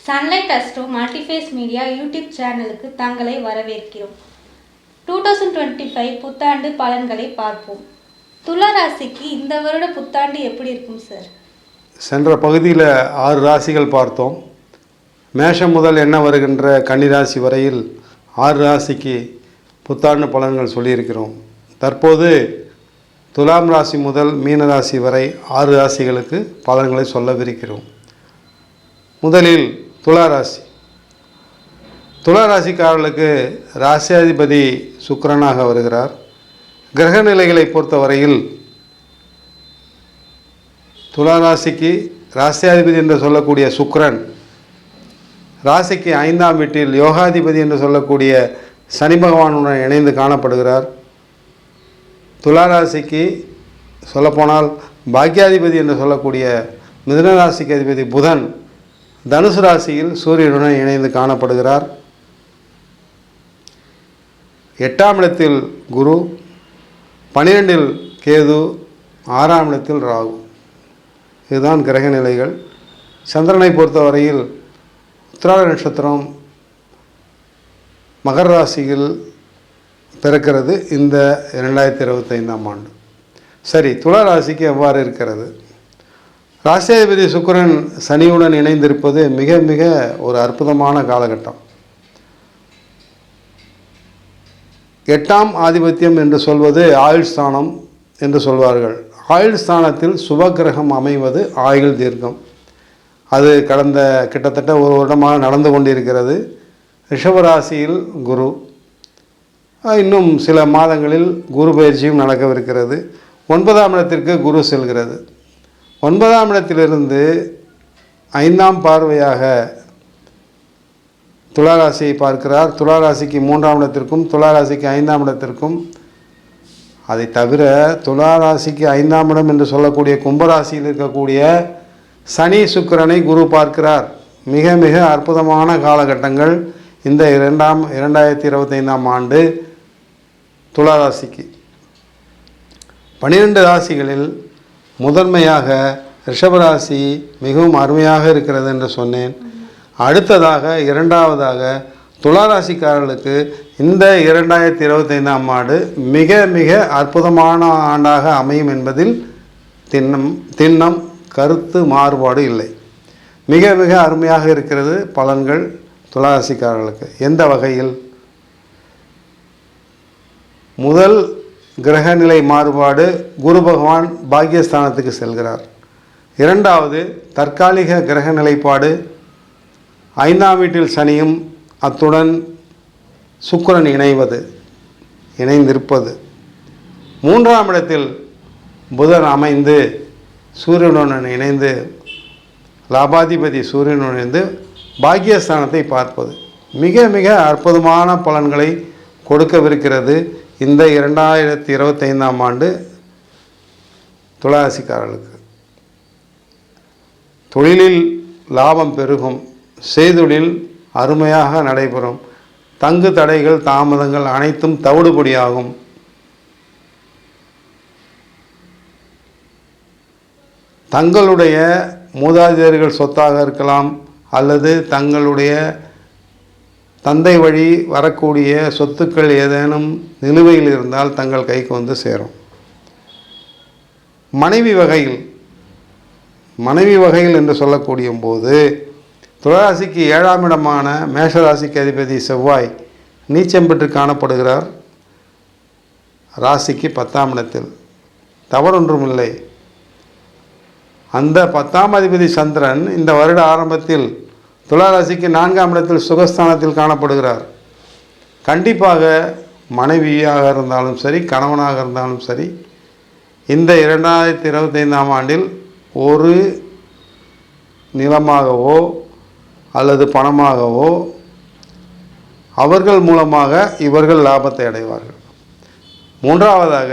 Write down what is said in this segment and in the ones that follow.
Sunlight astro multiphase media YouTube சேனலுக்கு தங்களை வரவேற்கிறோம். 2025 புத்தாண்டு பலன்களை பார்ப்போம். துலா ராசிக்கு இந்த வருட புத்தாண்டு எப்படி இருக்கும் சார்? சென்ற பகுதியில் 6 ராசிகள் பார்த்தோம். மேஷம் முதல் என்ன வருகின்ற கன்னிராசி வரையில் 6 ராசிக்கு புத்தாண்டு பலன்கள் சொல்லியிருக்கிறோம். தற்போது துலாம் ராசி முதல் மீன ராசி வரை 6 ராசிகளுக்கு பலன்களை சொல்லவிருக்கிறோம். முதலில் துலா ராசி. துலா ராசிக்காரர்களுக்கு ராசியாதிபதி சுக்கிரனாக வருகிறார். கிரக நிலைகளை பொறுத்தவரையில் துலா ராசிக்கு ராசியாதிபதி என்று சொல்லக்கூடிய சுக்கிரன், ராசிக்கு 5ஆம் வீட்டில் யோகாதிபதி என்று சொல்லக்கூடிய சனி பகவானுடன் இணைந்து காணப்படுகிறார். துலா ராசிக்கு சொல்லப்போனால் பாக்கியாதிபதி என்று சொல்லக்கூடிய மிதுன ராசிக்கு அதிபதி புதன் தனுசு ராசியில் சூரியனுடன் இணைந்து காணப்படுகிறார். 8ஆம் இடத்தில் குரு, 12இல் கேது, 6ஆம் இடத்தில் ராகு. இதுதான் கிரக நிலைகள். சந்திரனை பொறுத்தவரையில் உத்திராட நட்சத்திரம் மகர ராசியில் பிறக்கிறது இந்த 2025ஆம் ஆண்டு. சரி, துலா ராசிக்கு எவ்வாறு இருக்கிறது? ராசியாதிபதி சுக்கிரன் சனியுடன் இணைந்திருப்பது மிக மிக ஒரு அற்புதமான காலகட்டம். 8ஆம் ஆதிபத்தியம் என்று சொல்வது ஆயுள் ஸ்தானம் என்று சொல்வார்கள். ஆயுள் ஸ்தானத்தில் சுபகிரகம் அமைவது ஆயுள் தீர்க்கம். அது கடந்த கிட்டத்தட்ட ஒரு வருடமாக நடந்து கொண்டிருக்கிறது. ரிஷபராசியில் குரு, இன்னும் சில மாதங்களில் குரு பயிற்சியும் நடக்கவிருக்கிறது. 9ஆம் இடத்திற்கு குரு செல்கிறது. 9ஆம் இடத்திலிருந்து 5ஆம் பார்வையாக துளாராசியை பார்க்கிறார். துளாராசிக்கு 3ஆம் இடத்திற்கும் துளாராசிக்கு 5ஆம் இடத்திற்கும். அதை தவிர துளாராசிக்கு 5ஆம் இடம் என்று சொல்லக்கூடிய கும்பராசியில் இருக்கக்கூடிய சனி சுக்கிரனை குரு பார்க்கிறார். மிக மிக அற்புதமான காலகட்டங்கள் இந்த 2025ஆம் ஆண்டு துளாராசிக்கு. 12 ராசிகளில் முதன்மையாக ரிஷபராசி மிகவும் அருமையாக இருக்கிறது என்று சொன்னேன். அடுத்ததாக இரண்டாவதாக துளாராசிக்காரர்களுக்கு இந்த 2025ஆம் ஆண்டு மிக மிக அற்புதமான ஆண்டாக அமையும் என்பதில் திண்ணம் கருத்து மாறுபாடு இல்லை. மிக மிக அருமையாக இருக்கிறது பலன்கள் துளாராசிக்காரர்களுக்கு. எந்த வகையில்? முதல் கிரகநிலை மாறுபாடு, குரு பகவான் பாக்கியஸ்தானத்துக்கு செல்கிறார். இரண்டாவது தற்காலிக கிரக நிலைப்பாடு, 5ஆம் வீட்டில் சனியும் அத்துடன் சுக்கிரன் இணைந்திருப்பது. 3ஆம் இடத்தில் புதன் அமைந்து சூரியனுடன் இணைந்து, லாபாதிபதி சூரியனுடன் இணைந்து பாக்கியஸ்தானத்தை பார்ப்பது மிக மிக அற்புதமான பலன்களை கொடுக்கவிருக்கிறது இந்த 2025ஆம் ஆண்டு துளாராசிக்காரர்களுக்கு. தொழிலில் லாபம் பெருகும், செய்தொழில் அருமையாக நடைபெறும், தங்கு தடைகள் தாமதங்கள் அனைத்தும் தவிடுபடியாகும். தங்களுடைய மூதாதையர்கள் சொத்தாக இருக்கலாம், அல்லது தங்களுடைய தந்தை வழி வரக்கூடிய சொத்துக்கள் ஏதேனும் நிலுவையில் இருந்தால் தங்கள் கைக்கு வந்து சேரும். மனைவி வகையில் என்று சொல்லக்கூடிய போது துளாராசிக்கு 7ஆம் இடமான மேஷராசிக்கு அதிபதி செவ்வாய் நீச்சம் பெற்று காணப்படுகிறார். ராசிக்கு 10ஆம் இடத்தில். தவறொன்றுமில்லை. அந்த 10ஆம் அதிபதி சந்திரன் இந்த வருட ஆரம்பத்தில் துளாராசிக்கு 4ஆம் இடத்தில் சுகஸ்தானத்தில் காணப்படுகிறார். கண்டிப்பாக மனைவியாக இருந்தாலும் சரி, கணவனாக இருந்தாலும் சரி, இந்த 2025ஆம் ஆண்டில் ஒரு நிலமாகவோ அல்லது பணமாகவோ அவர்கள் மூலமாக இவர்கள் லாபத்தை அடைவார்கள். 3ஆவதாக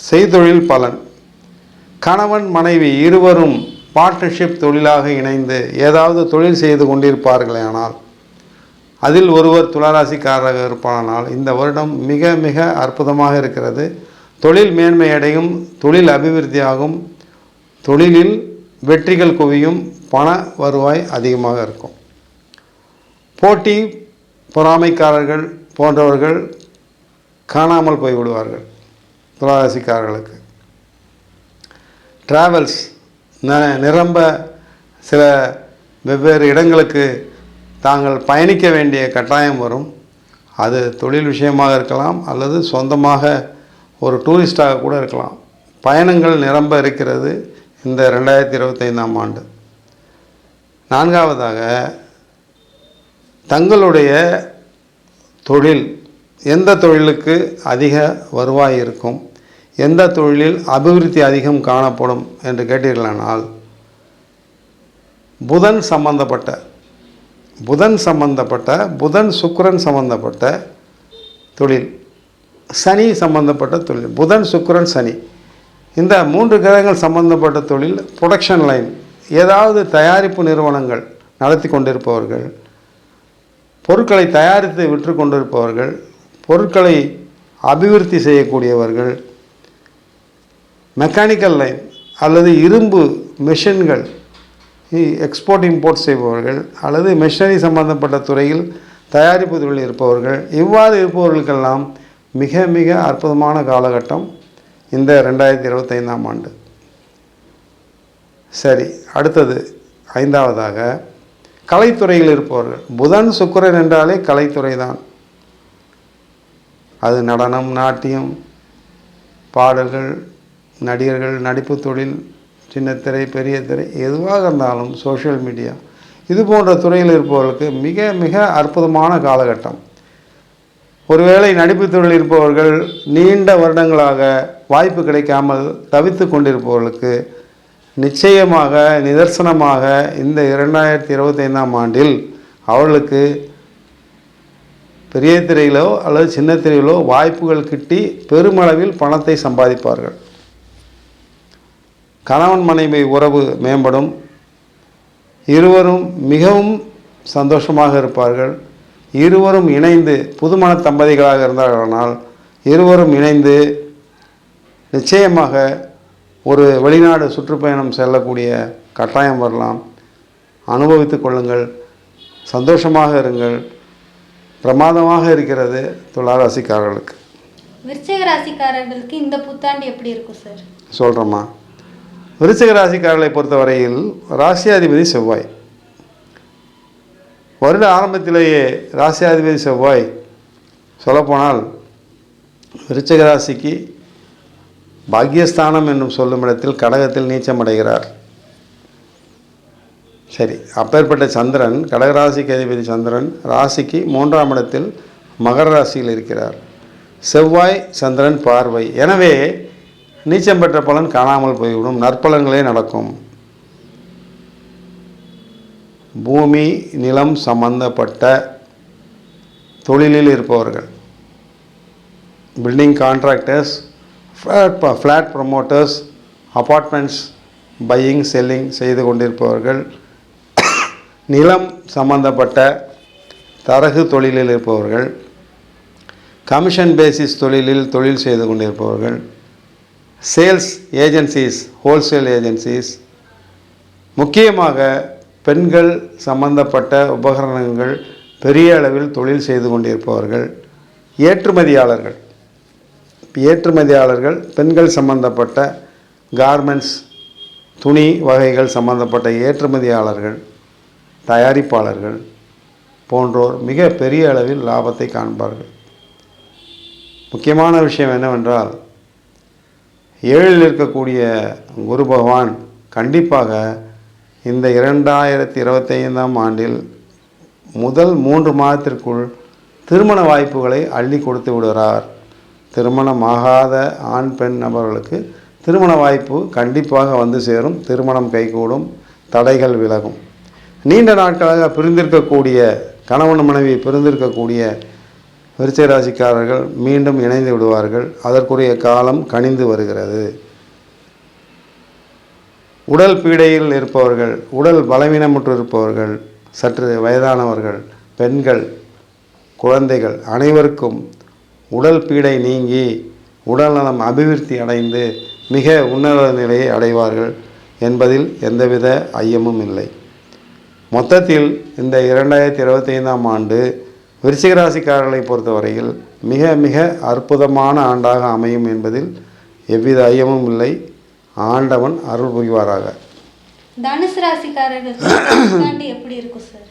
செய்தொழில் பலன். கணவன் மனைவி இருவரும் பார்ட்னர்ஷிப் தொழிலாக இணைந்து ஏதாவது தொழில் செய்து கொண்டிருப்பார்களே ஆனால் அதில் ஒருவர் துளாராசிக்காரராக இருப்பானால் இந்த வருடம் மிக மிக அற்புதமாக இருக்கிறது. தொழில் மேன்மையடையும், தொழில் அபிவிருத்தியாகும், தொழிலில் வெற்றிகள் குவியும், பண வருவாய் அதிகமாக இருக்கும். போட்டி பொறாமைக்காரர்கள் போன்றவர்கள் காணாமல் போய்விடுவார்கள். துளாராசிக்காரர்களுக்கு ட்ராவல்ஸ் நிரம்ப சில வெவ்வேறு இடங்களுக்கு தாங்கள் பயணிக்க வேண்டிய கட்டாயம் வரும். அது தொழில் விஷயமாக இருக்கலாம் அல்லது சொந்தமாக ஒரு டூரிஸ்டாக கூட இருக்கலாம். பயணங்கள் நிரம்ப இருக்கிறது இந்த 2025ஆம் ஆண்டு. நான்காவதாக, தங்களுடைய தொழில் எந்த தொழிலுக்கு அதிக வருவாய் இருக்கும், எந்த தொழிலில் அபிவிருத்தி அதிகம் காணப்படும் என்று கேட்டீர்களானால், புதன் சம்பந்தப்பட்ட புதன் சுக்கிரன் சம்பந்தப்பட்ட தொழில், சனி சம்பந்தப்பட்ட தொழில். புதன் சுக்கிரன் சனி இந்த 3 கிரகங்கள் சம்பந்தப்பட்ட தொழில். ப்ரொடக்ஷன் லைன், ஏதாவது தயாரிப்பு நிறுவனங்கள் நடத்தி கொண்டிருப்பவர்கள், பொருட்களை தயாரித்து விற்று கொண்டிருப்பவர்கள், பொருட்களை அபிவிருத்தி செய்யக்கூடியவர்கள், மெக்கானிக்கல் லைன் அல்லது இரும்பு மெஷின்கள் எக்ஸ்போர்ட் இம்போர்ட் செய்பவர்கள் அல்லது மெஷினரி சம்பந்தப்பட்ட துறையில் தயாரிப்பு தொழில் இருப்பவர்கள், இவ்வாறு இருப்பவர்களுக்கெல்லாம் மிக மிக அற்புதமான காலகட்டம் இந்த 2025ஆம் ஆண்டு. சரி, அடுத்தது ஐந்தாவதாக, கலைத்துறையில் இருப்பவர்கள். புதன் சுக்கிரன் என்றாலே கலைத்துறை தான். அது நடனம், நாட்டியம், பாடல்கள், நடிகர்கள், நடிப்பு தொழில், சின்னத்திரை, பெரிய திரை, எதுவாக இருந்தாலும் சோஷியல் மீடியா, இது போன்ற துறையில் இருப்பவர்களுக்கு மிக மிக அற்புதமான காலகட்டம். ஒருவேளை நடிப்பு தொழில் இருப்பவர்கள் நீண்ட வருடங்களாக வாய்ப்பு கிடைக்காமல் தவித்து கொண்டிருப்பவர்களுக்கு நிச்சயமாக நிதர்சனமாக இந்த 2025ஆம் ஆண்டில் அவர்களுக்கு பெரிய திரையிலோ அல்லது சின்ன திரையிலோ வாய்ப்புகள் கிட்டி பெருமளவில் பணத்தை சம்பாதிப்பார்கள். கணவன் மனைவி உறவு மேம்படும். இருவரும் மிகவும் சந்தோஷமாக இருப்பார்கள். இருவரும் இணைந்து, புதுமண தம்பதிகளாக இருந்தார்களானால் இருவரும் இணைந்து நிச்சயமாக ஒரு வெளிநாடு சுற்றுப்பயணம் செல்லக்கூடிய கட்டாயம் வரலாம். அனுபவித்து கொள்ளுங்கள், சந்தோஷமாக இருங்கள். பிரமாதமாக இருக்கிறது துளாராசிக்காரர்களுக்கு. விருச்சிக ராசிக்காரர்களுக்கு இந்த புத்தாண்டு எப்படி இருக்கும் சார்? சொல்கிறோமா? விருச்சிக ராசிக்காரர்களை பொறுத்தவரையில் ராசியாதிபதி செவ்வாய். வருட ஆரம்பத்திலேயே ராசியாதிபதி செவ்வாய் சொல்லப்போனால் விருச்சிக ராசிக்கு பாக்யஸ்தானம் என்னும் சொல்லும் இடத்தில் கடகத்தில் நீச்சமடைகிறார். சரி, அப்பேற்பட்ட சந்திரன், கடகராசிக்கு அதிபதி சந்திரன் ராசிக்கு 3ஆம் இடத்தில் மகர ராசியில் இருக்கிறார். செவ்வாய் சந்திரன் பார்வை. எனவே நீச்சம் பெற்ற பலன் காணாமல் போய்விடும், நற்பலன்களே நடக்கும். பூமி நிலம் சம்பந்தப்பட்ட தொழிலில் இருப்பவர்கள், building contractors, flat promoters, apartments buying selling செய்து கொண்டிருப்பவர்கள், நிலம் சம்பந்தப்பட்ட தரகு தொழிலில் இருப்பவர்கள், கமிஷன் பேசிஸ் தொழிலில் தொழில் செய்து கொண்டிருப்பவர்கள், சேல்ஸ் ஏஜென்சிஸ், ஹோல்சேல் ஏஜென்சிஸ், முக்கியமாக பெண்கள் சம்பந்தப்பட்ட உபகரணங்கள் பெரிய அளவில் தொழில் செய்து கொண்டிருப்பவர்கள், ஏற்றுமதியாளர்கள், பெண்கள் சம்பந்தப்பட்ட கார்மெண்ட்ஸ், துணி வகைகள் சம்பந்தப்பட்ட ஏற்றுமதியாளர்கள், தயாரிப்பாளர்கள் போன்றோர் மிக பெரிய அளவில் லாபத்தை காண்பார்கள். முக்கியமான விஷயம் என்னவென்றால், 7இல் இருக்கக்கூடிய குரு பகவான் கண்டிப்பாக இந்த 2025ஆம் ஆண்டில் முதல் 3 மாதத்திற்குள் திருமண வாய்ப்புகளை அள்ளி கொடுத்து விடுகிறார். திருமணமாகாத ஆண் பெண் நபர்களுக்கு திருமண வாய்ப்பு கண்டிப்பாக வந்து சேரும். திருமணம் கைகூடும், தடைகள் விலகும். நீண்ட நாட்களாக பிரிந்திருக்கக்கூடிய கணவன் மனைவி பிரிந்திருக்கக்கூடிய விருச்சிக ராசிக்காரர்கள் மீண்டும் இணைந்து விடுவார்கள். அதற்குரிய காலம் கனிந்து வருகிறது. உடல் பீடையில் இருப்பவர்கள், உடல் பலவீனமுற்று இருப்பவர்கள், சற்று வயதானவர்கள், பெண்கள், குழந்தைகள் அனைவருக்கும் உடல் பீடை நீங்கி உடல் நலம் அபிவிருத்தி அடைந்து மிக உன்னத நிலையை அடைவார்கள் என்பதில் எந்தவித ஐயமும் இல்லை. மொத்தத்தில் இந்த 2025ஆம் ஆண்டு விருச்சிக ராசிக்காரர்களை பொறுத்தவரையில் மிக மிக அற்புதமான ஆண்டாக அமையும் என்பதில் எவ்வித ஐயமும் இல்லை. ஆண்டவன் அருள் புரிவாராக. தனுசு ராசிக்காரர்களுக்கு எப்படி இருக்கும் சார்?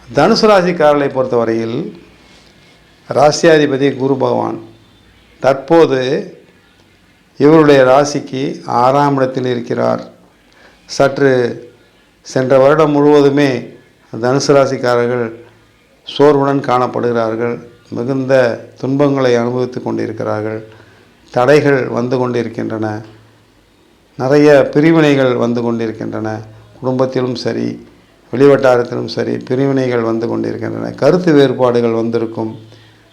தனுசு ராசிக்காரர்களை பொறுத்தவரையில் ராசியாதிபதி குரு பகவான் தற்போது இவருடைய ராசிக்கு 6ஆம் இடத்தில் இருக்கிறார். சற்று சென்ற வருடம் முழுவதுமே தனுசு ராசிக்காரர்கள் சோர்வுடன் காணப்படுகிறார்கள். மிகுந்த துன்பங்களை அனுபவித்து கொண்டிருக்கிறார்கள். தடைகள் வந்து கொண்டிருக்கின்றன. நிறைய பிரிவினைகள் வந்து கொண்டிருக்கின்றன. குடும்பத்திலும் சரி வெளிவட்டாரத்திலும் சரி பிரிவினைகள் வந்து கொண்டிருக்கின்றன. கருத்து வேறுபாடுகள் வந்திருக்கும்.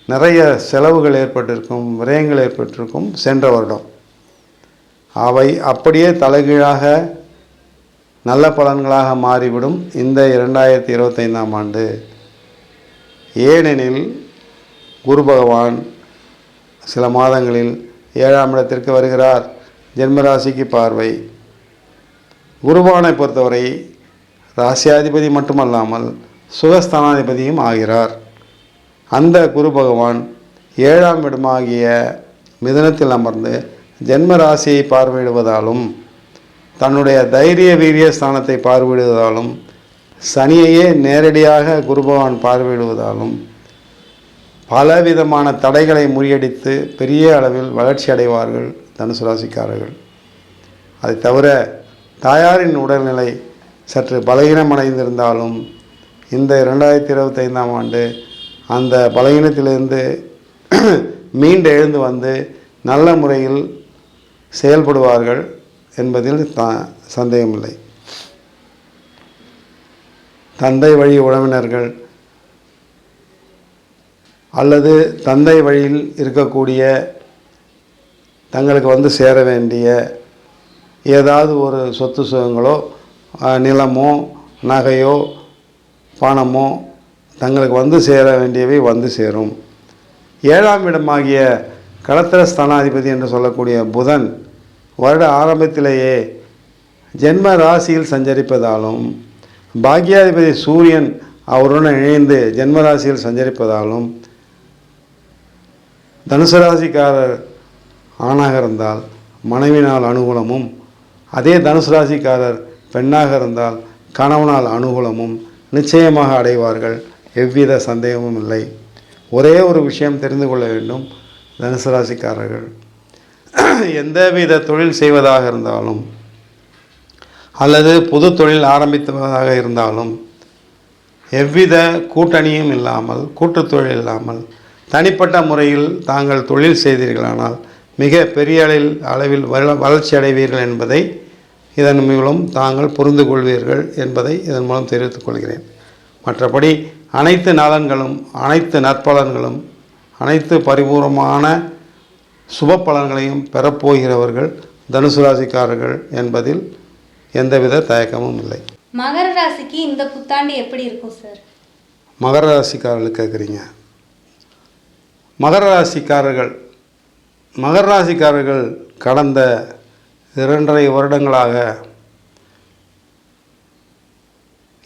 நிறைய செலவுகள் ஏற்பட்டிருக்கும். விரயங்கள் ஏற்பட்டிருக்கும் சென்ற வருடம். அவை அப்படியே தலைகீழாக நல்ல பலன்களாக மாறிவிடும் இந்த 2025ஆம் ஆண்டு. ஏனெனில் குரு பகவான் சில மாதங்களில் 7ஆம் இடத்திற்கு வருகிறார். ஜென்மராசிக்கு பார்வை. குருபகவானை பொறுத்தவரை ராசியாதிபதி மட்டுமல்லாமல் சுகஸ்தானாதிபதியும் ஆகிறார். அந்த குரு பகவான் 7ஆம் இடமாகிய மிதுனத்தில் அமர்ந்து ஜென்ம ராசியை பார்வையிடுவதாலும் தன்னுடைய தைரிய வீரிய ஸ்தானத்தை பார்வையிடுவதாலும் சனியையே நேரடியாக குரு பகவான் பார்வையிடுவதாலும் பலவிதமான தடைகளை முறியடித்து பெரிய அளவில் வளர்ச்சி அடைவார்கள் தனுசு ராசிக்காரர்கள். அதை தவிர தாயாரின் உடல்நிலை சற்று பலகீனமடைந்திருந்தாலும் இந்த 2025ஆம் ஆண்டு அந்த பலகீனத்திலிருந்து மீண்டு எழுந்து வந்து நல்ல முறையில் செயல்படுவார்கள் என்பதில் சந்தேகமில்லை. தந்தை வழி உறவினர்கள் அல்லது தந்தை வழியில் இருக்கக்கூடிய தங்களுக்கு வந்து சேர வேண்டிய ஏதாவது ஒரு சொத்து சுகங்களோ நிலமோ நகையோ பணமோ தங்களுக்கு வந்து சேர வேண்டியவை வந்து சேரும். 7ஆம் இடமாகிய களத்திர ஸ்தானாதிபதி என்று சொல்லக்கூடிய புதன் வருட ஆரம்பத்திலேயே ஜென்ம ராசியில் சஞ்சரிப்பதாலும் பாக்யாதிபதி சூரியன் அவருடன் இணைந்து ஜென்ம ராசியில் சஞ்சரிப்பதாலும் தனுசு ராசிக்காரர் ஆணாக இருந்தால் மனைவினால் அனுகூலமும், அதே தனுசு ராசிக்காரர் பெண்ணாக இருந்தால் கணவனால் அனுகூலமும் நிச்சயமாக அடைவார்கள். எவ்வித சந்தேகமும் இல்லை. ஒரே ஒரு விஷயம் தெரிந்து கொள்ள வேண்டும். தனுசு ராசிக்காரர்கள் எந்தவித தொழில் செய்வதாக இருந்தாலும் அல்லது புது தொழில் ஆரம்பித்ததாக இருந்தாலும் எவ்வித கூட்டணியும் இல்லாமல் கூட்டுத் தொழில் இல்லாமல் தனிப்பட்ட முறையில் தாங்கள் தொழில் செய்தீர்களானால் மிக பெரிய அளவில் வளர்ச்சி அடைவீர்கள் என்பதை இதன் மூலம் தாங்கள் புரிந்து கொள்வீர்கள் என்பதை இதன் மூலம் தெரிவித்துக் கொள்கிறேன். மற்றபடி அனைத்து நலன்களும் அனைத்து நற்பலன்களும் அனைத்து பரிபூர்ணமான சுப பலன்களையும் பெறப்போகிறவர்கள் தனுசு ராசிக்காரர்கள் என்பதில் எந்தவித தயக்கமும் இல்லை. மகர ராசிக்கு இந்த புத்தாண்டு எப்படி இருக்கும் சார்? மகர ராசிக்காரர்கள் கேட்குறீங்க. மகர ராசிக்காரர்கள் கடந்த 2.5 வருடங்களாக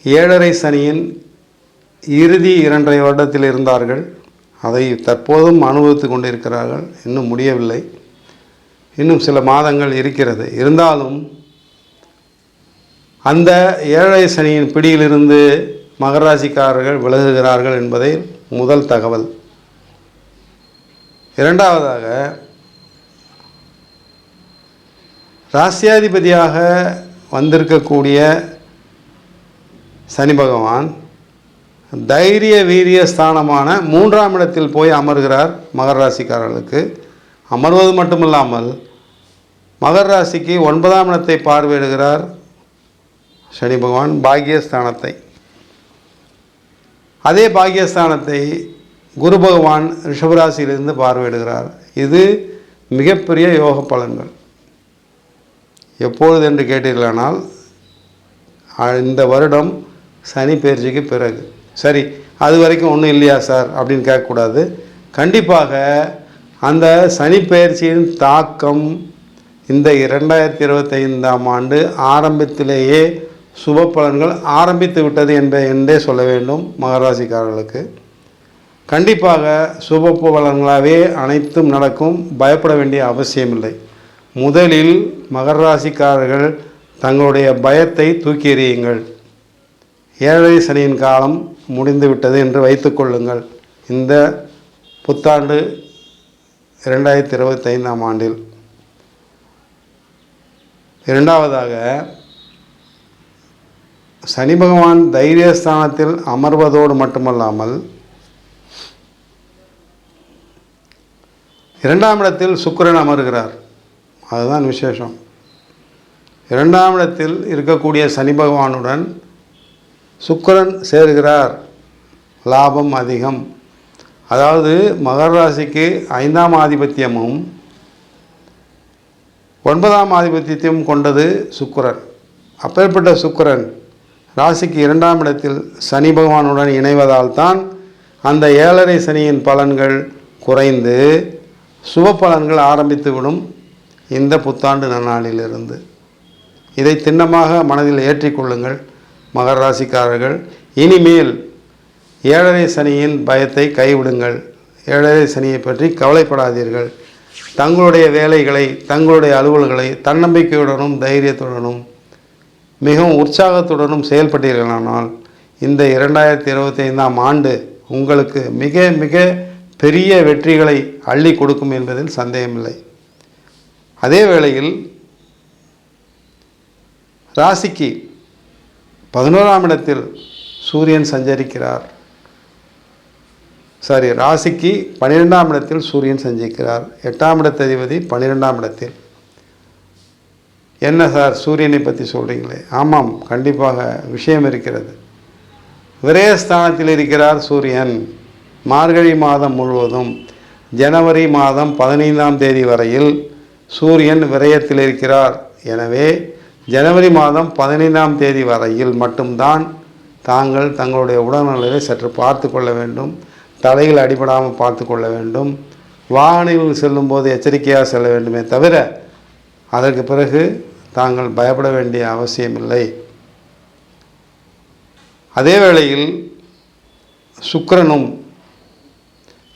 7.5 சனியின் இறுதி 2.5 வருடத்தில் இருந்தார்கள். அதை தற்போதும் அனுபவித்து கொண்டிருக்கிறார்கள். இன்னும் முடியவில்லை. இன்னும் சில மாதங்கள் இருக்கிறது. இருந்தாலும் அந்த 7.5 சனியின் பிடியிலிருந்து மகர ராசிக்காரர்கள் விலகுகிறார்கள் என்பதை முதல் தகவல். இரண்டாவதாக ராசியாதிபதியாக வந்திருக்கக்கூடிய சனி பகவான் தைரிய வீரிய ஸ்தானமான 3ஆம் இடத்தில் போய் அமர்கிறார். மகர ராசிக்காரர்களுக்கு அமர்வது மட்டுமில்லாமல் மகர ராசிக்கு 9ஆம் இடத்தை பார்வையிடுகிறார் சனி பகவான், பாக்கியஸ்தானத்தை. அதே பாக்கியஸ்தானத்தை குரு பகவான் ரிஷபராசியிலிருந்து பார்வையிடுகிறார். இது மிகப்பெரிய யோக பலன்கள். எப்பொழுது என்று கேட்டீர்களானால் இந்த வருடம் சனி பெயர்ச்சிக்கு பிறகு. சரி, அது வரைக்கும் ஒன்றும் இல்லையா சார் அப்படின்னு கேட்கக்கூடாது. கண்டிப்பாக அந்த சனி பெயர்ச்சியின் தாக்கம் இந்த 2025ஆம் ஆண்டு ஆரம்பத்திலேயே சுப பலன்கள் ஆரம்பித்து விட்டது என்றே சொல்ல வேண்டும். மகர ராசிக்காரர்களுக்கு கண்டிப்பாக சுப பலன்களாகவே அனைத்தும் நடக்கும். பயப்பட வேண்டிய அவசியமில்லை. முதலில் மகர ராசிக்காரர்கள் தங்களுடைய பயத்தை தூக்கி எறியுங்கள். ஏழரை சனியின் காலம் முடிந்துவிட்டது என்று வைத்துக்கொள்ளுங்கள். இந்த புத்தாண்டு 2025ஆம் ஆண்டில் இரண்டாவதாக சனி பகவான் தைரியஸ்தானத்தில் அமர்வதோடு மட்டுமல்லாமல் 2ஆம் இடத்தில் சுக்கிரன் அமர்கிறார். அதுதான் விசேஷம். 2ஆம் இடத்தில் இருக்கக்கூடிய சனி பகவானுடன் சுக்கிரன் சேர்கிறார். லாபம் அதிகம். அதாவது மகர ராசிக்கு 5ஆம் ஆதிபத்தியமும் 9ஆம் ஆதிபத்தியத்தையும் கொண்டது சுக்கிரன். அப்பேற்பட்ட சுக்கிரன் ராசிக்கு 2ஆம் இடத்தில் சனி பகவானுடன் இணைவதால் தான் அந்த ஏழரை சனியின் பலன்கள் குறைந்து சுப பலன்கள் ஆரம்பித்துவிடும் இந்த புத்தாண்டு நன்னாளிலிருந்து. இதை திண்ணமாக மனதில் ஏற்றிக்கொள்ளுங்கள் மகர ராசிக்காரர்கள். இனிமேல் ஏழரை சனியின் பயத்தை கைவிடுங்கள். ஏழரை சனியை பற்றி கவலைப்படாதீர்கள். தங்களுடைய வேலைகளை, தங்களுடைய அலுவல்களை தன்னம்பிக்கையுடனும் தைரியத்துடனும் மிகவும் உற்சாகத்துடனும் செயல்பட்டீர்களானால் இந்த 2025ஆம் ஆண்டு உங்களுக்கு மிக மிக பெரிய வெற்றிகளை அள்ளி கொடுக்கும் என்பதில் சந்தேகமில்லை. அதே வேளையில் ராசிக்கு 11ஆம் இடத்தில் சூரியன் சஞ்சரிக்கிறார். ராசிக்கு 12ஆம் இடத்தில் சூரியன் சஞ்சரிக்கிறார். 8ஆம் இடத்த அதிபதி 12ஆம் இடத்தில். என்ன சார் சூரியனை பற்றி சொல்கிறீங்களே? ஆமாம், கண்டிப்பாக விஷயம் இருக்கிறது. விரயஸ்தானத்தில் இருக்கிறார் சூரியன். மார்கழி மாதம் முழுவதும் ஜனவரி மாதம் 15ஆம் தேதி வரையில் சூரியன் விரயத்தில் இருக்கிறார். எனவே ஜனவரி மாதம் 15ஆம் தேதி வரையில் மட்டும்தான் தாங்கள் தங்களுடைய உடல்நலத்தை சற்று பார்த்து கொள்ள வேண்டும். தலையில் அடிபடாமல் பார்த்து கொள்ள வேண்டும். வாகனங்களில் செல்லும்போது எச்சரிக்கையாக செல்ல வேண்டுமே தவிர அதற்கு பிறகு தாங்கள் பயப்பட வேண்டிய அவசியமில்லை. அதே வேளையில் சுக்கிரனும்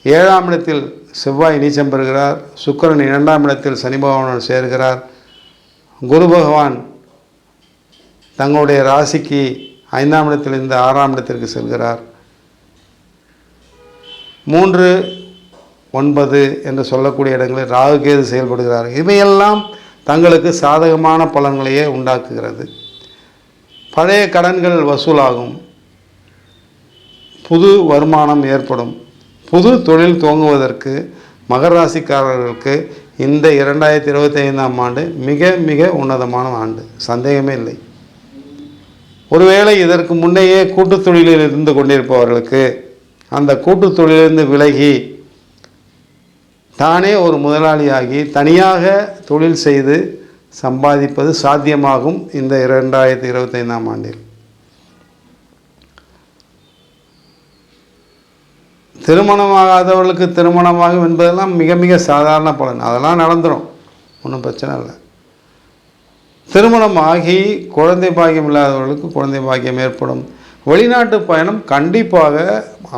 7ஆம் இடத்தில் செவ்வாய் நீச்சம் பெறுகிறார். சுக்கிரன் 2ஆம் இடத்தில் சனி பகவானுடன் சேர்கிறார். குரு பகவான் தங்களுடைய ராசிக்கு 5ஆம் இடத்திலிருந்து 6ஆம் இடத்திற்கு செல்கிறார். 3, 9 என்று சொல்லக்கூடிய இடங்களில் ராகு கேது செயல்படுகிறார். இவையெல்லாம் தங்களுக்கு சாதகமான பலன்களையே உண்டாக்குகிறது. பழைய கடன்கள் வசூலாகும். புது வருமானம் ஏற்படும். புது தொழில் துவங்குவதற்கு மகர ராசிக்காரர்களுக்கு இந்த 2025ஆம் ஆண்டு மிக மிக உன்னதமான ஆண்டு, சந்தேகமே இல்லை. ஒருவேளை இதற்கு முன்னையே கூட்டுத் தொழிலில் இருந்து கொண்டிருப்பவர்களுக்கு அந்த கூட்டுத் தொழிலிருந்து விலகி தானே ஒரு முதலாளியாகி தனியாக தொழில் செய்து சம்பாதிப்பது சாத்தியமாகும் இந்த 2025ஆம் ஆண்டில். திருமணமாகாதவர்களுக்கு திருமணமாகும் என்பதெல்லாம் மிக மிக சாதாரண பலன். அதெல்லாம் நடந்துடும், ஒன்றும் பிரச்சனை இல்லை. திருமணம் ஆகி குழந்தை பாக்கியம் இல்லாதவர்களுக்கு குழந்தை பாக்கியம் ஏற்படும். வெளிநாட்டு பயணம் கண்டிப்பாக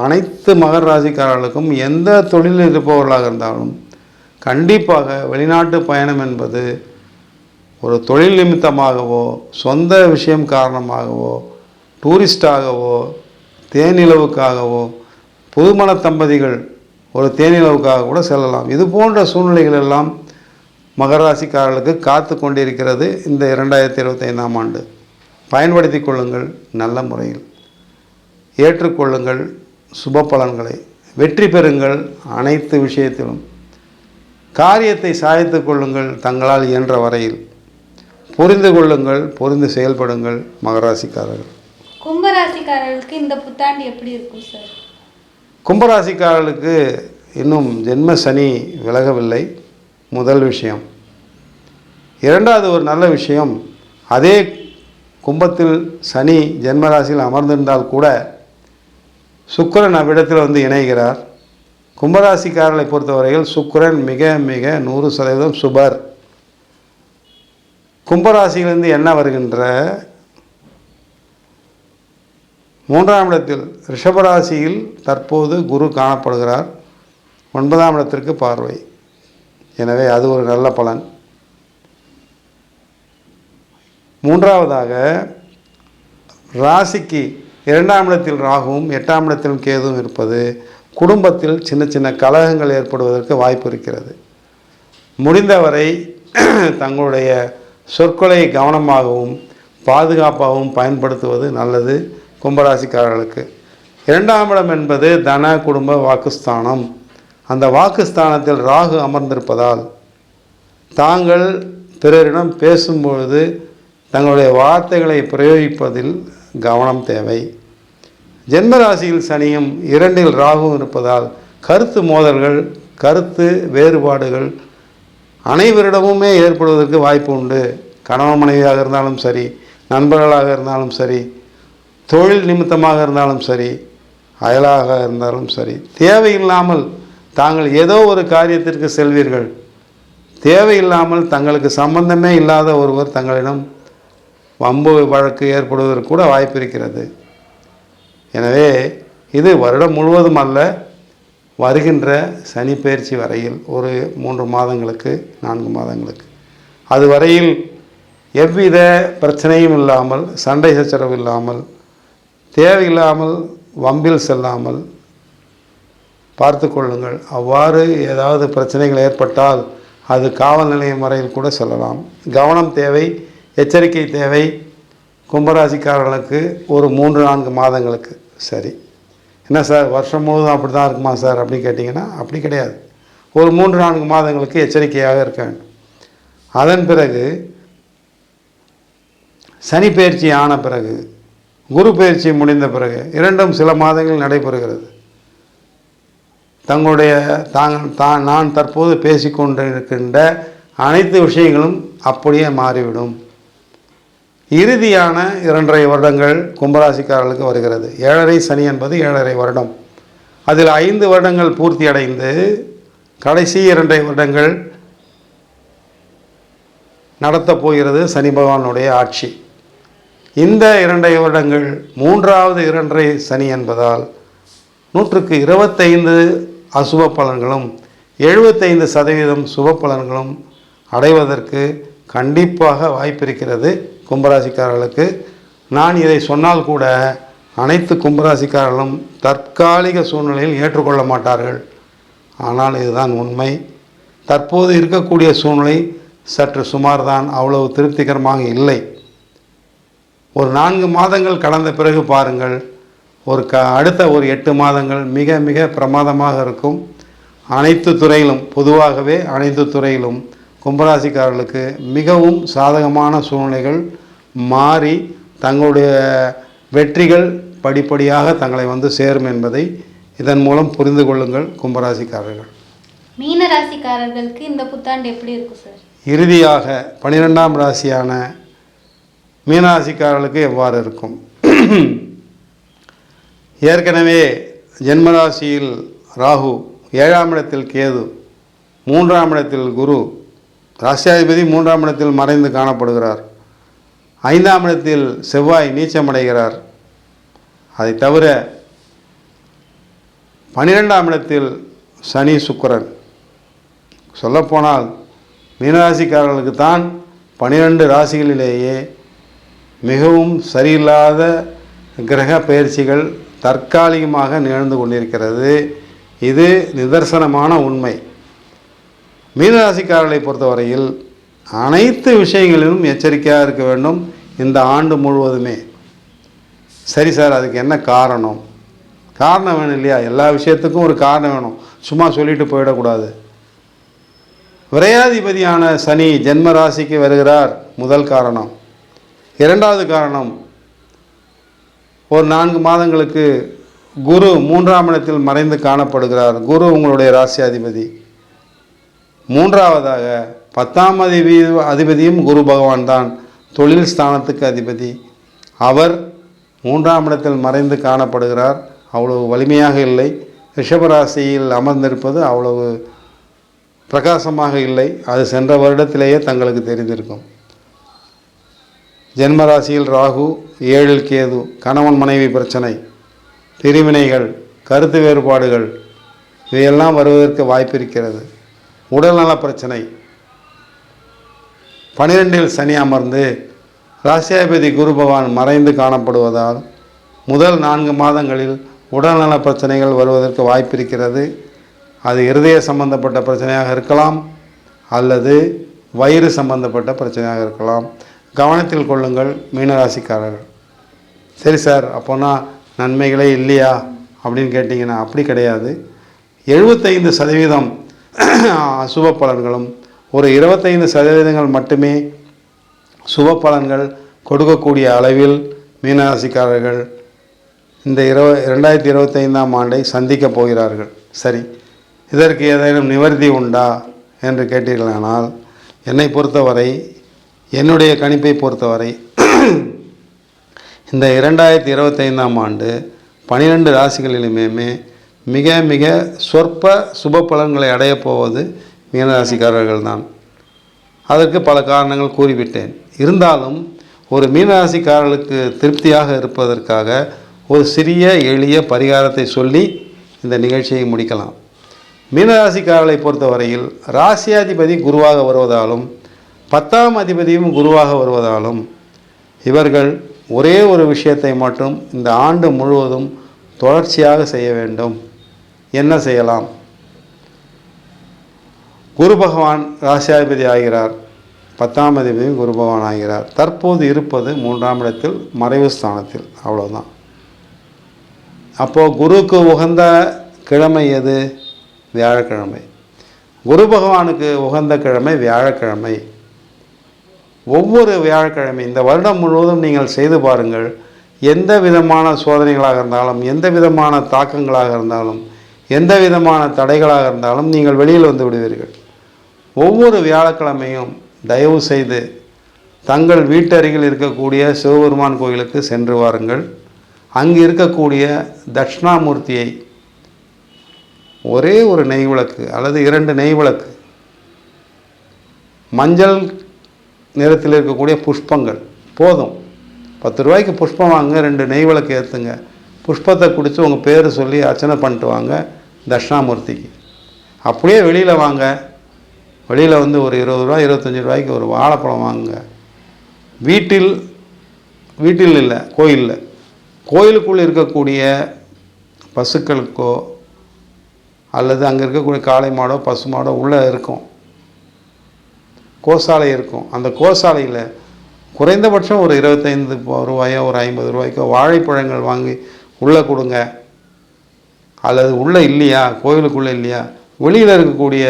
அனைத்து மகர ராசிக்காரர்களுக்கும் எந்த தொழிலில் இருப்பவர்களாக இருந்தாலும் கண்டிப்பாக வெளிநாட்டு பயணம் என்பது ஒரு தொழில் நிமித்தமாகவோ சொந்த விஷயம் காரணமாகவோ டூரிஸ்டாகவோ தேனிலவுக்காகவோ புதுமண தம்பதிகள் ஒரு தேனிலவுக்காக கூட செல்லலாம். இது போன்ற சூழ்நிலைகள் எல்லாம் மகர ராசிக்காரர்களுக்கு காத்து கொண்டிருக்கிறது இந்த 2025ஆம் ஆண்டு. பயன்படுத்தி கொள்ளுங்கள். நல்ல முறையில் ஏற்றுக்கொள்ளுங்கள். சுப பலன்களை வெற்றி பெறுங்கள். அனைத்து விஷயத்திலும் காரியத்தை சாதித்து கொள்ளுங்கள். தங்களால் இயன்ற வரையில் புரிந்து கொள்ளுங்கள், புரிந்து செயல்படுங்கள். மகராசிக்காரர்கள். கும்பராசிக்காரர்களுக்கு இந்த புத்தாண்டு எப்படி இருக்கும் சார்? கும்பராசிக்காரர்களுக்கு இன்னும் ஜென்ம சனி விலகவில்லை. முதல் விஷயம். இரண்டாவது ஒரு நல்ல விஷயம், அதே கும்பத்தில் சனி ஜென்மராசியில் அமர்ந்திருந்தால் கூட சுக்கிரன் அவ்விடத்தில் வந்து இணைகிறார். கும்பராசிக்காரர்களை பொறுத்தவரையில் சுக்கிரன் மிக மிக 100% சுபர். கும்பராசியிலிருந்து என்ன வருகின்ற மூன்றாம் இடத்தில் ரிஷபராசியில் தற்போது குரு காணப்படுகிறார். 9ஆம் இடத்திற்கு பார்வை. எனவே அது ஒரு நல்ல பலன். மூன்றாவதாக ராசிக்கு 2ஆம் இடத்தில் ராகுவும் 8ஆம் இடத்திலும் கேதுவும் இருப்பது குடும்பத்தில் சின்ன சின்ன கலகங்கள் ஏற்படுவதற்கு வாய்ப்பு இருக்கிறது. முடிந்தவரை தங்களுடைய சொற்களை கவனமாகவும் பாதுகாப்பாகவும் பயன்படுத்துவது நல்லது. கும்பராசிக்காரர்களுக்கு 2ஆம் இடம் என்பது தன குடும்ப வாக்குஸ்தானம். அந்த வாக்குஸ்தானத்தில் ராகு அமர்ந்திருப்பதால் தாங்கள் பிறரிடம் பேசும்பொழுது தங்களுடைய வார்த்தைகளை பிரயோகிப்பதில் கவனம் தேவை. ஜென்மராசியில் சனியும் 2இல் ராகுவும் இருப்பதால் கருத்து மோதல்கள், கருத்து வேறுபாடுகள் அனைவரிடமுமே ஏற்படுவதற்கு வாய்ப்பு உண்டு. கணவன் மனைவியாக இருந்தாலும் சரி, நண்பர்களாக இருந்தாலும் சரி, தொழில் நிமித்தமாக இருந்தாலும் சரி, அயலாக இருந்தாலும் சரி, தேவையில்லாமல் தாங்கள் ஏதோ ஒரு காரியத்திற்கு செல்வீர்கள். தேவையில்லாமல் தங்களுக்கு சம்பந்தமே இல்லாத ஒருவர் தங்களிடம் வம்பு வழக்கு ஏற்படுவதற்கு கூட வாய்ப்பு இருக்கிறது. எனவே இது வருடம் முழுவதும் அல்ல, வருகின்ற சனி பெயர்ச்சி வரையில் ஒரு 3 மாதங்களுக்கு 4 மாதங்களுக்கு அது வரையில் எவ்வித பிரச்சனையும் இல்லாமல், சண்டை சச்சரவு இல்லாமல், தேவையில்லாமல் வம்பில் செல்லாமல் பார்த்து கொள்ளுங்கள். அவ்வாறு ஏதாவது பிரச்சனைகள் ஏற்பட்டால் அது காவல் நிலையம் வரையில் கூட செல்லலாம். கவனம் தேவை, எச்சரிக்கை தேவை. கும்பராசிக்காரர்களுக்கு ஒரு 3-4 மாதங்களுக்கு. சரி, என்ன சார் வருஷம் முழுவதும் அப்படி தான் இருக்குமா சார் அப்படின்னு கேட்டிங்கன்னா அப்படி கிடையாது. ஒரு 3-4 மாதங்களுக்கு எச்சரிக்கையாக இருக்க வேண்டும். அதன் பிறகு சனி பயிற்சி ஆன பிறகு, குரு பயிற்சி முடிந்த பிறகு 2ம் சில மாதங்கள் நடைபெறுகிறது. தங்களுடைய நான் தற்போது பேசிக்கொண்டிருக்கின்ற அனைத்து விஷயங்களும் அப்படியே மாறிவிடும். இறுதியான 2.5 வருடங்கள் கும்பராசிக்காரர்களுக்கு வருகிறது. 7.5 சனி என்பது 7.5 வருடம். அதில் 5 வருடங்கள் பூர்த்தி அடைந்து கடைசி 2.5 வருடங்கள் நடத்தப் போகிறது சனி பகவானுடைய ஆட்சி. இந்த 2.5 வருடங்கள் 3வது 2.5 சனி என்பதால் 100க்கு 25 அசுப பலன்களும் 75% சுப பலன்களும் அடைவதற்கு கண்டிப்பாக வாய்ப்பிருக்கிறது கும்பராசிக்காரர்களுக்கு. நான் இதை சொன்னால் கூட அனைத்து கும்பராசிக்காரர்களும் தற்காலிக சூழ்நிலையில் ஏற்றுக்கொள்ள மாட்டார்கள். ஆனால் இதுதான் உண்மை. தற்போது இருக்கக்கூடிய சூழ்நிலை சற்று சுமார்தான், அவ்வளவு திருப்திகரமாக இல்லை. ஒரு 4 மாதங்கள் கடந்த பிறகு பாருங்கள், அடுத்த ஒரு 8 மாதங்கள் மிக மிக பிரமாதமாக இருக்கும். அனைத்து துறையிலும், பொதுவாகவே அனைத்து துறையிலும் கும்பராசிக்காரர்களுக்கு மிகவும் சாதகமான சூழ்நிலைகள் மாறி தங்களுடைய வெற்றிகள் படிப்படியாக தங்களை வந்து சேரும் என்பதை இதன் மூலம் புரிந்து கொள்ளுங்கள் கும்பராசிக்காரர்கள். மீன ராசிக்காரர்களுக்கு இந்த புத்தாண்டு எப்படி இருக்கும் சார்? இறுதியாக 12ஆம் ராசியான மீனராசிக்காரர்களுக்கு எவ்வாறு இருக்கும்? ஏற்கனவே ஜென்மராசியில் ராகு, 7ஆம் இடத்தில் கேது, 3ஆம் இடத்தில் குரு, ராசியாதிபதி 3ஆம் இடத்தில் மறைந்து காணப்படுகிறார். 5ஆம் இடத்தில் செவ்வாய் நீச்சமடைகிறார். அதை தவிர 12ஆம் இடத்தில் சனி சுக்கிரன். சொல்லப்போனால் மீனராசிக்காரர்களுக்கு தான் 12 ராசிகளிலேயே மிகவும் சரியில்லாத கிரக பயிற்சிகள் தற்காலிகமாக நிகழ்ந்து கொண்டிருக்கிறது. இது நிதர்சனமான உண்மை. மீனராசிக்காரர்களை பொறுத்தவரையில் அனைத்து விஷயங்களிலும் எச்சரிக்கையாக இருக்க வேண்டும் இந்த ஆண்டு முழுவதுமே. சரி சார், அதுக்கு என்ன காரணம்? காரணம் வேணும் இல்லையா? எல்லா விஷயத்துக்கும் ஒரு காரணம் வேணும், சும்மா சொல்லிட்டு போயிடக்கூடாது. விரையாதிபதியான சனி ஜென்ம ராசிக்கு வருகிறார், முதல் காரணம். 2வது காரணம், ஒரு 4 மாதங்களுக்கு குரு 3ஆம் இடத்தில் மறைந்து காணப்படுகிறார். குரு உங்களுடைய ராசியாதிபதி. 3வதாக 10ஆம் அதிபதியும் குரு பகவான் தான், தொழில் ஸ்தானத்துக்கு அதிபதி. அவர் 3ஆம் இடத்தில் மறைந்து காணப்படுகிறார். அவ்வளவு வலிமையாக இல்லை. ரிஷபராசியில் அமர்ந்திருப்பது அவ்வளவு பிரகாசமாக இல்லை. அது சென்ற வருடத்திலேயே தங்களுக்கு தெரிந்திருக்கும். ஜென்மராசியில் ராகு, 7இல் கேது, கணவன் மனைவி பிரச்சனை, பிரிவினைகள், கருத்து வேறுபாடுகள் இவையெல்லாம் வருவதற்கு வாய்ப்பு இருக்கிறது. உடல்நல பிரச்சனை, 12இல் சனி அமர்ந்து ராசியாதிபதி குரு பகவான் மறைந்து காணப்படுவதால் முதல் 4 மாதங்களில் உடல்நல பிரச்சனைகள் வருவதற்கு வாய்ப்பு இருக்கிறது. அது இருதய சம்பந்தப்பட்ட பிரச்சனையாக இருக்கலாம் அல்லது வயிறு சம்பந்தப்பட்ட பிரச்சனையாக இருக்கலாம். கவனத்தில் கொள்ளுங்கள் மீனராசிக்காரர்கள். சரி சார், அப்போனா நன்மைகளே இல்லையா அப்படின்னு கேட்டிங்கன்னா அப்படி கிடையாது. 75% அசுப பலன்களும் ஒரு 25% மட்டுமே சுப பலன்கள் கொடுக்கக்கூடிய அளவில் மீனராசிக்காரர்கள் இந்த 2025ஆம் ஆண்டை சந்திக்கப் போகிறார்கள். சரி, இதற்கு ஏதேனும் நிவர்த்தி உண்டா என்று கேட்டீர்களானால், என்னை பொறுத்தவரை, என்னுடைய கணிப்பை பொறுத்தவரை இந்த 2025ஆம் ஆண்டு 12 ராசிகளிலுமே மிக மிக சொற்ப சுப பலன்களை அடையப் போவது மீனராசிக்காரர்கள் தான். அதற்கு பல காரணங்கள் கூறிவிட்டேன். இருந்தாலும் ஒரு மீனராசிக்காரர்களுக்கு திருப்தியாக இருப்பதற்காக ஒரு சிறிய எளிய பரிகாரத்தை சொல்லி இந்த நிகழ்ச்சியை முடிக்கலாம். மீனராசிக்காரர்களை பொறுத்தவரையில் ராசியாதிபதி குருவாக வருவதாலும் 10ஆம் அதிபதியும் குருவாக வருவதாலும் இவர்கள் ஒரே ஒரு விஷயத்தை மட்டும் இந்த ஆண்டு முழுவதும் தொடர்ச்சியாக செய்ய வேண்டும். என்ன செய்யலாம்? குரு பகவான் ராசியாதிபதி ஆகிறார், 10ஆம் அதிபதியும் குரு பகவான் ஆகிறார். தற்போது இருப்பது 3ஆம் இடத்தில் மறைவு ஸ்தானத்தில். அவ்வளோதான். அப்போது குருவுக்கு உகந்த கிழமை எது? வியாழக்கிழமை. குரு பகவானுக்கு உகந்த கிழமை வியாழக்கிழமை. ஒவ்வொரு வியாழக்கிழமை இந்த வருடம் முழுவதும் நீங்கள் செய்து பாருங்கள். எந்த விதமான சோதனைகளாக இருந்தாலும், எந்த விதமான தாக்கங்களாக இருந்தாலும், எந்த விதமான தடைகளாக இருந்தாலும் நீங்கள் வெளியில் வந்து விடுவீர்கள். ஒவ்வொரு வியாழக்கிழமையும் தயவு செய்து தங்கள் வீட்டருகில் இருக்கக்கூடிய சிவபெருமான் கோயிலுக்கு சென்று வாருங்கள். அங்கு இருக்கக்கூடிய தட்சிணாமூர்த்தியை ஒரே ஒரு நெய் விளக்கு அல்லது 2 நெய் விளக்கு, மஞ்சள் நிறத்தில் இருக்கக்கூடிய புஷ்பங்கள் போதும். 10 ரூபாய்க்கு புஷ்பம் வாங்க, 2 நெய் விளக்கு ஏற்றுங்க. புஷ்பத்தை குடித்து உங்கள் பேர் சொல்லி அர்ச்சனை பண்ணிட்டு வாங்க தட்சிணாமூர்த்திக்கு. அப்படியே வெளியில் வாங்க. வெளியில் வந்து ஒரு 20 ரூபா 25 ரூபாய்க்கு ஒரு வாழைப்பழம் வாங்குங்க. வீட்டில் இல்லை, கோயிலில், கோயிலுக்குள்ளே இருக்கக்கூடிய பசுக்களுக்கோ அல்லது அங்கே இருக்கக்கூடிய காளை மாடோ பசு மாடோ உள்ளே இருக்கும், கோசாலை இருக்கும். அந்த கோசாலையில் குறைந்தபட்சம் ஒரு 25 ரூபாயோ ஒரு 50 ரூபாய்க்கோ வாழைப்பழங்கள் வாங்கி உள்ளே கொடுங்க. அல்லது உள்ளே இல்லையா, கோயிலுக்குள்ளே இல்லையா, வெளியில் இருக்கக்கூடிய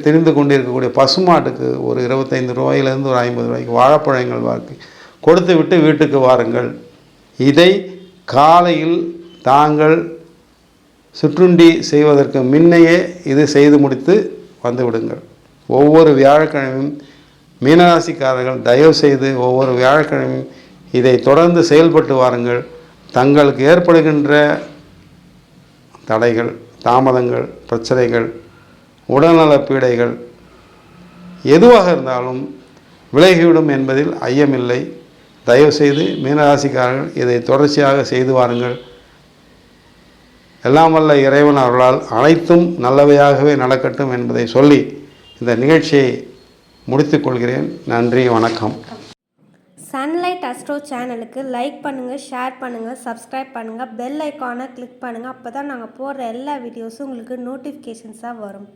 தெரிந்து கொண்டு இருக்கக்கூடிய பசுமாட்டுக்கு ஒரு 25 ரூபாயிலேருந்து ஒரு 50 ரூபாய்க்கு வாழைப்பழங்கள் வாங்கி கொடுத்து விட்டு வீட்டுக்கு வாருங்கள். இதை காலையில் தாங்கள் சுற்றுண்டி செய்வதற்கு முன்னையே இது செய்து முடித்து வந்து விடுங்கள். ஒவ்வொரு வியாழக்கிழமையும் மீனராசிக்காரர்கள் தயவு செய்து ஒவ்வொரு வியாழக்கிழமையும் இதை தொடர்ந்து செயல்பட்டு வாருங்கள். தங்களுக்கு ஏற்படுகின்ற தடைகள், தாமதங்கள், பிரச்சனைகள், உடல்நல பீடைகள் எதுவாக இருந்தாலும் விலகிவிடும் என்பதில் ஐயமில்லை. தயவுசெய்து மீனராசிக்காரர்கள் இதை தொடர்ச்சியாக செய்து வாருங்கள். எல்லாம் வல்ல இறைவன் அவர்களால் அனைத்தும் நல்லவையாகவே நடக்கட்டும் என்பதை சொல்லி இந்த நிகழ்ச்சியை முடித்துக்கொள்கிறேன். நன்றி, வணக்கம். சன்லைட் அஸ்ட்ரோ சேனலுக்கு லைக் பண்ணுங்கள், ஷேர் பண்ணுங்கள், சப்ஸ்கிரைப் பண்ணுங்கள், பெல் ஐக்கானை கிளிக் பண்ணுங்கள். அப்போ தான் நாங்கள் போடுற எல்லா வீடியோஸும் உங்களுக்கு நோட்டிஃபிகேஷன்ஸாக வரும்.